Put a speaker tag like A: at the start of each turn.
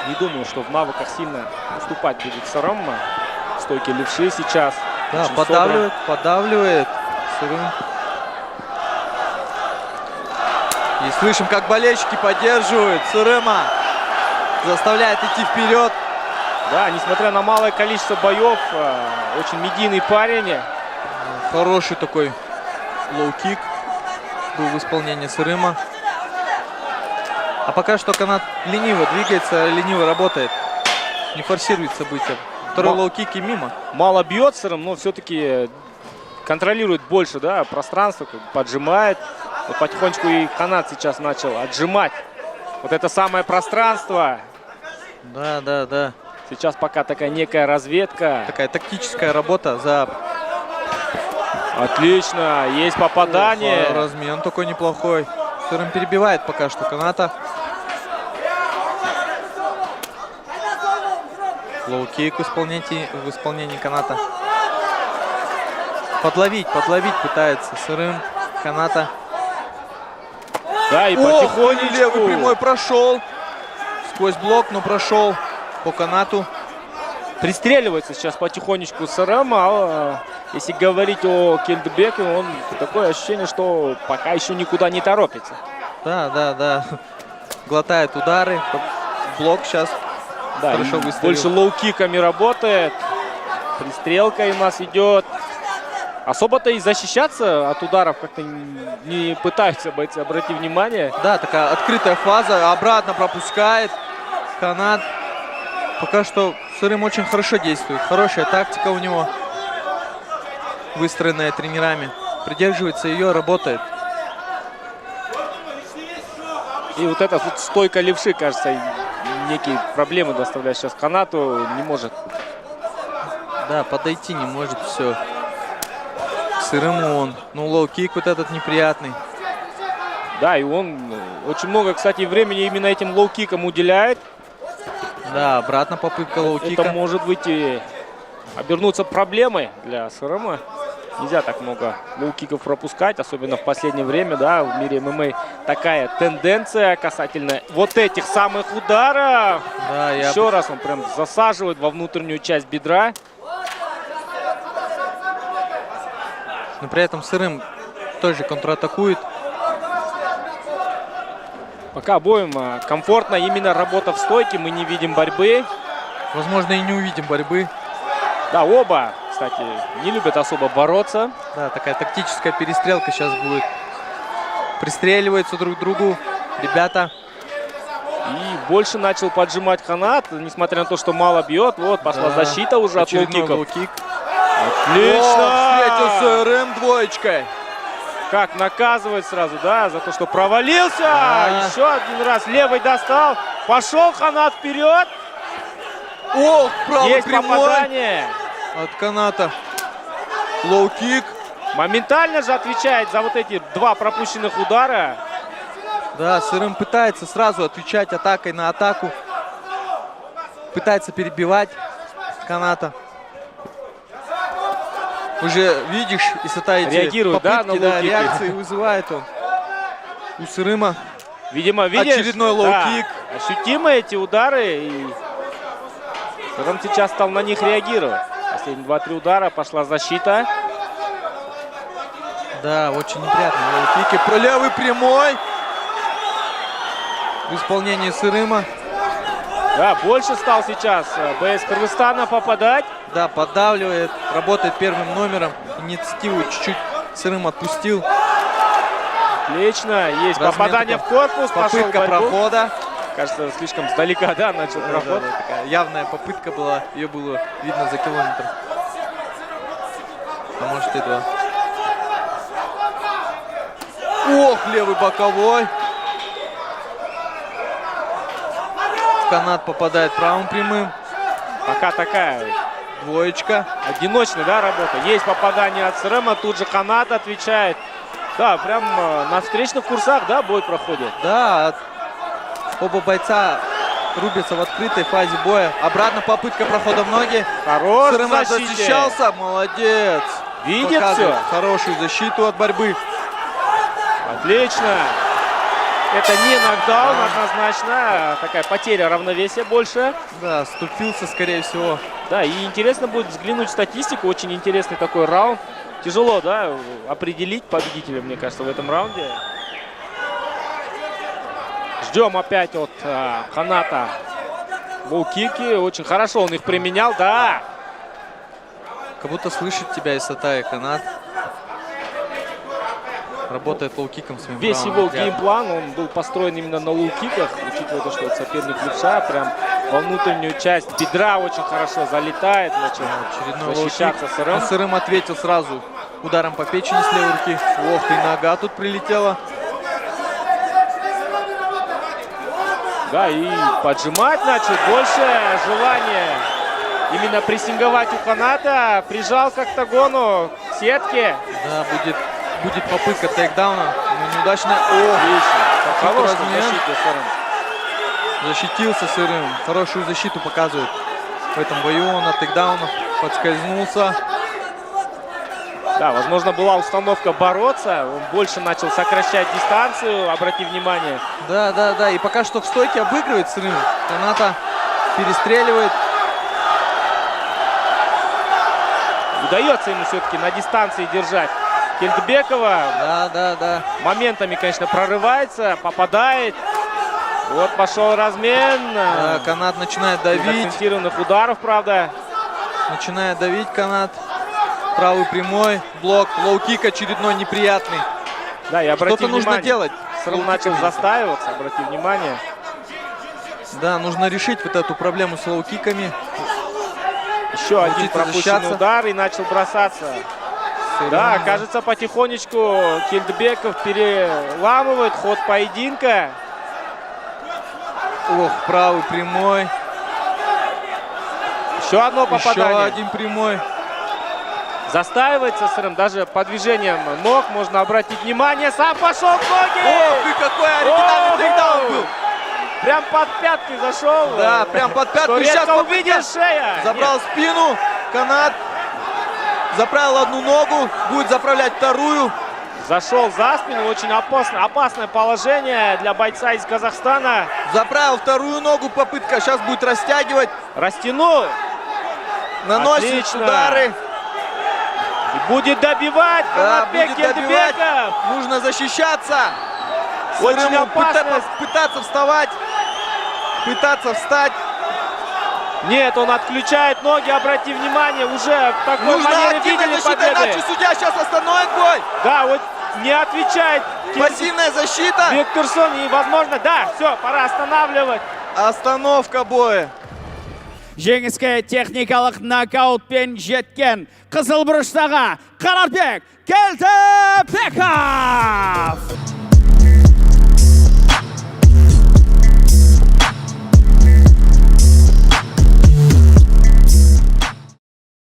A: Не думаю, что в навыках сильно уступать будет Сырым. В стойке левши сейчас.
B: Да, поддавливает Сырым. И слышим, как болельщики поддерживают Сырыма. Заставляет идти вперед.
A: Да, несмотря на малое количество боев, очень медийный парень.
B: Хороший такой лоу-кик был в исполнении Сырыма. А пока что канат лениво двигается, лениво работает. Не форсирует события. Второй лоу-кик и мимо.
A: Мало бьет Сырым, но все-таки контролирует больше, да, пространство, поджимает. Вот потихонечку и канат сейчас начал отжимать. Вот это самое пространство.
B: Да.
A: Сейчас пока такая некая разведка.
B: Такая тактическая работа за...
A: Отлично, есть попадание.
B: Размен такой неплохой. Сырым перебивает пока что каната. Лоу-кик в исполнении каната. Подловить пытается Сырым каната.
A: Да, и потихонечку.
B: Левый прямой прошел. Сквозь блок, но прошел по канату.
A: Пристреливается сейчас потихонечку Сырым. А если говорить о Келдыбеке, он такое ощущение, что пока еще никуда не торопится.
B: Да. Глотает удары. Блок сейчас
A: да,
B: хорошо выставил.
A: Больше лоу-киками работает. Пристрелка у нас идет. Особо-то и защищаться от ударов как-то не пытаются бойцы, обрати внимание.
B: Да, такая открытая фаза. Обратно пропускает канат. Пока что Сырым очень хорошо действует. Хорошая тактика у него, выстроенная тренерами. Придерживается ее, работает.
A: И вот эта вот стойка левши, кажется, некие проблемы доставляет сейчас канату. Не может.
B: Да, подойти не может, все. Сырыму он. Ну, лоу-кик вот этот неприятный.
A: Да, и он очень много, кстати, времени именно этим лоу-кикам уделяет.
B: Да, обратно попытка лоу-кика.
A: Это может быть и обернуться проблемой для Сырыма. Нельзя так много лоу-киков пропускать, особенно в последнее время, да, в мире ММА такая тенденция касательно вот этих самых ударов.
B: Да,
A: еще раз он прям засаживает во внутреннюю часть бедра.
B: Но при этом Сырым тоже контратакует.
A: Пока обоим комфортно именно работа в стойке, мы не видим борьбы.
B: Возможно, и не увидим борьбы.
A: Да, оба, кстати, не любят особо бороться.
B: Да, такая тактическая перестрелка сейчас будет. Пристреливаются друг к другу ребята.
A: И больше начал поджимать канат, несмотря на то, что мало бьет. Вот, пошла защита уже от лоу-киков. Отлично!
B: Встретил Сырым двоечкой.
A: Как наказывает сразу, да, за то, что провалился. Еще один раз левый достал. Пошел канат вперед.
B: Ох, правый
A: есть
B: прямой.
A: Попадание.
B: От каната. Лоу-кик.
A: Моментально же отвечает за вот эти два пропущенных удара.
B: Да, Сырым пытается сразу отвечать атакой на атаку. Пытается перебивать каната. Уже видишь, высота эти
A: реагирует,
B: попытки,
A: да, на
B: реакции вызывает он у Сырыма.
A: Видимо, видишь,
B: очередной лоу-кик.
A: Да, ощутимы эти удары. И Сырым сейчас стал на них реагировать. Последние 2-3 удара, пошла защита.
B: Да, очень неприятно. Лоу-кики. Про левый прямой. В исполнении Сырыма.
A: Да, больше стал сейчас БС Кыргызстана попадать.
B: Да, поддавливает, работает первым номером. Инициативу чуть-чуть Сырым отпустил.
A: Отлично, есть попадание в корпус.
B: Попытка прохода.
A: Кажется, слишком сдалека, да, начал проход.
B: Да, такая явная попытка была, ее было видно за километр. А может и 2. Ох, левый боковой. В канат попадает правым прямым.
A: Пока такая
B: двоечка.
A: Одиночная, да, работа. Есть попадание от Сырыма, тут же канат отвечает. Да, прям на встречных курсах, да, бой проходит.
B: Да, оба бойца рубятся в открытой фазе боя. Обратно попытка прохода в ноги.
A: Хорош
B: Сырым защищался, молодец.
A: Видит все.
B: Хорошую защиту от борьбы.
A: Отлично. Это не нокдаун, однозначно. Такая потеря равновесия больше.
B: Да, ступился, скорее всего.
A: Да, и интересно будет взглянуть в статистику. Очень интересный такой раунд. Тяжело, да, определить победителя, мне кажется, в этом раунде. Ждем опять от Каната лоу-кики. Очень хорошо он их применял, да.
B: Как будто слышит тебя Исатай Канат. Работает лоу-киком своим
A: Весь
B: правым
A: его
B: отрядом.
A: геймплан, он был построен именно на лоу-киках, учитывая то, что соперник левша прям во внутреннюю часть бедра очень хорошо залетает, начал
B: Очередной
A: защищаться
B: лоу-кик.
A: СРМ.
B: Но СРМ ответил сразу ударом по печени с левой руки. Ох, и нога тут прилетела.
A: Да, и поджимать начал. Больше желания именно прессинговать у Каната. Прижал к октагону, к сетке.
B: Да, будет попытка тейкдауна, но неудачная.
A: Отлично. Хороший
B: размен.
A: защитник СРМ.
B: Защитился СРМ. Хорошую защиту показывает в этом бою. Он от тейкдаунов подскользнулся.
A: Да, возможно, была установка бороться. Он больше начал сокращать дистанцию. Обрати внимание.
B: Да. И пока что в стойке обыгрывает СРМ. Каната перестреливает.
A: Удается ему все-таки на дистанции держать Кельдбекова.
B: Да.
A: Моментами, конечно, прорывается, попадает. Вот пошел размен.
B: Да, Канат начинает давить.
A: Акцентированных ударов, правда.
B: Начинает давить Канат. Правый прямой. Блок. Лоу-кик очередной неприятный.
A: Да, и обрати
B: Что-то нужно
A: внимание,
B: делать.
A: Срым начал застаиваться, обрати внимание.
B: Да, нужно решить вот эту проблему с лоу-киками.
A: Еще один
B: Научиться
A: пропущенный
B: защищаться.
A: удар и начал бросаться. Да, кажется, потихонечку Кельдбеков переламывает ход поединка.
B: Ох, правый прямой.
A: Еще одно попадание.
B: Еще один прямой.
A: Застаивается СРМ, даже по движениям ног можно обратить внимание. Сам пошел в ноги!
B: Ох, и какой оригинальный
A: Ого!
B: тейкдаун был.
A: Прям под пятки зашел.
B: Да, прям под пятку.
A: Что
B: Сейчас
A: редко увидишь, шея.
B: забрал спину. Канат. Заправил одну ногу. Будет заправлять вторую.
A: Зашел за спину. Очень опасное положение для бойца из Казахстана.
B: Заправил вторую ногу. Попытка. Сейчас будет растягивать.
A: Растянул.
B: Наносит
A: Отлично.
B: удары.
A: И будет добивать.
B: Да,
A: Канатбек
B: будет добивать.
A: Кельдбеков.
B: Нужно защищаться.
A: Очень
B: СРМу
A: опасно.
B: пытаться вставать. Пытаться встать.
A: Нет, он отключает ноги. Обрати внимание, уже в такой
B: Нужно
A: манере
B: активная
A: видели
B: защита,
A: победы.
B: иначе судья сейчас остановит бой.
A: Да, вот не отвечает
B: Пассивная защита.
A: Викторсон. И, возможно, да, все, пора останавливать.
B: Остановка боя.
C: Жеңіске техникалық нокаутпен жеткен қызыл бұрыштағы Канатбек Кельдбеков!